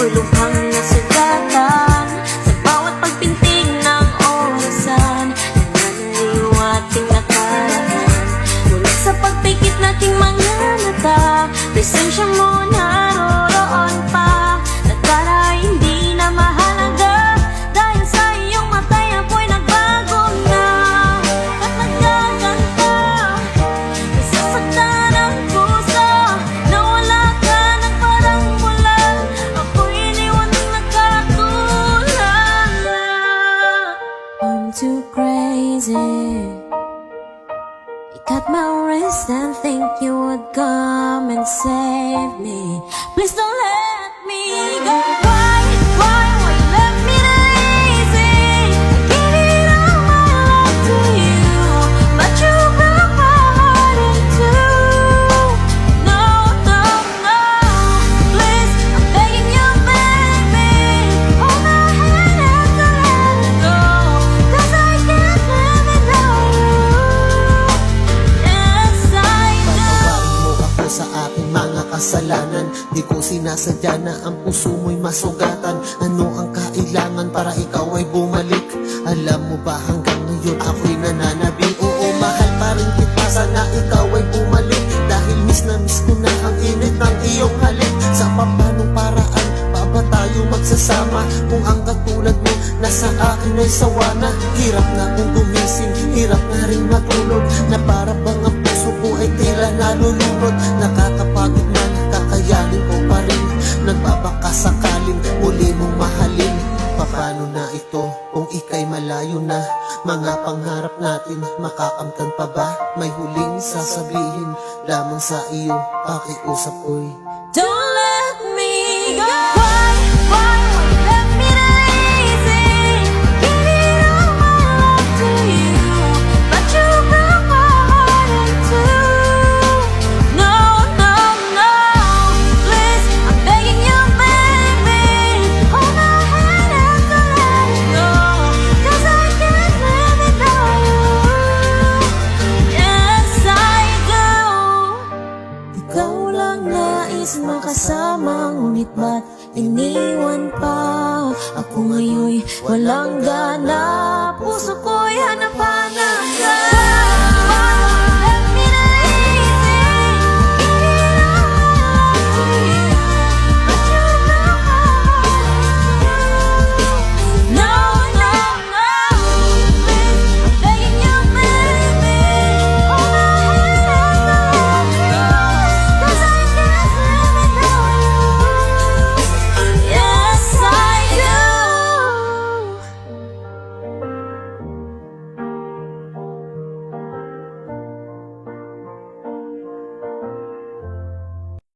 ako'y lubhang nasugatan sa bawat pagpintig ng orasan. Nananaliw ating nakaraan, ngunit sa pagpikit nating mga mata, presensya mo naroroon pa. Nagkara hindi na mahalaga, dahil sa iyong matay ako'y nagbago na. At nagkaganda, nasasaktan ang puso, nawala ka ng parang wala. Ako'y iniwan ng nakatulala. I'm too crazy, cut my wrist and think you would come and save me. Please don't let me go. Why you left me lazy? I gave it all my love to you, but you broke my heart in two. No, no, no, please, I'm begging you, baby, hold my hand and don't let it go, 'cause I can't live without you. Patawarin mo ako sa aking mga kasalanan. Di ko sinasadya na ang puso mo'y masugatan. Ano ang kailangan para ikaw ay bumalik? Alam mo ba hanggang ngayon ako'y nananabi? Oo, mahal pa rin kita, sana ikaw ay bumalik. Dahil miss na miss ko na ang init ng iyong halik. Sa papanong paraan pa ba tayo magsasama kung ang katulad mo nasa akin ay sawa na? Hirap na kung gumising, hirap na rin matulog, na para bang ang puso ko ay tila nalulunod. Nakakapagod man, kakayanin ko pa rin, nagbabaka sakaling muli mong mahalin. Paano na ito kung ika'y malayo na? Mga pangarap natin, makakamtan pa ba? May huling sasabihin lamang sa iyo, pakiusap ko'y Don't let me go. Why you left me lazy? Gave it all my love to you, but you broke my heart in two. No, no, no, please, I'm begging you, baby, hold my hand and don't let it go, 'cause I can't live without you. Yes, I do. Ikaw lang nais makasama, ngunit ba't iniwan pa? Ako ngayon'y walang gana, puso ko'y hanapan na.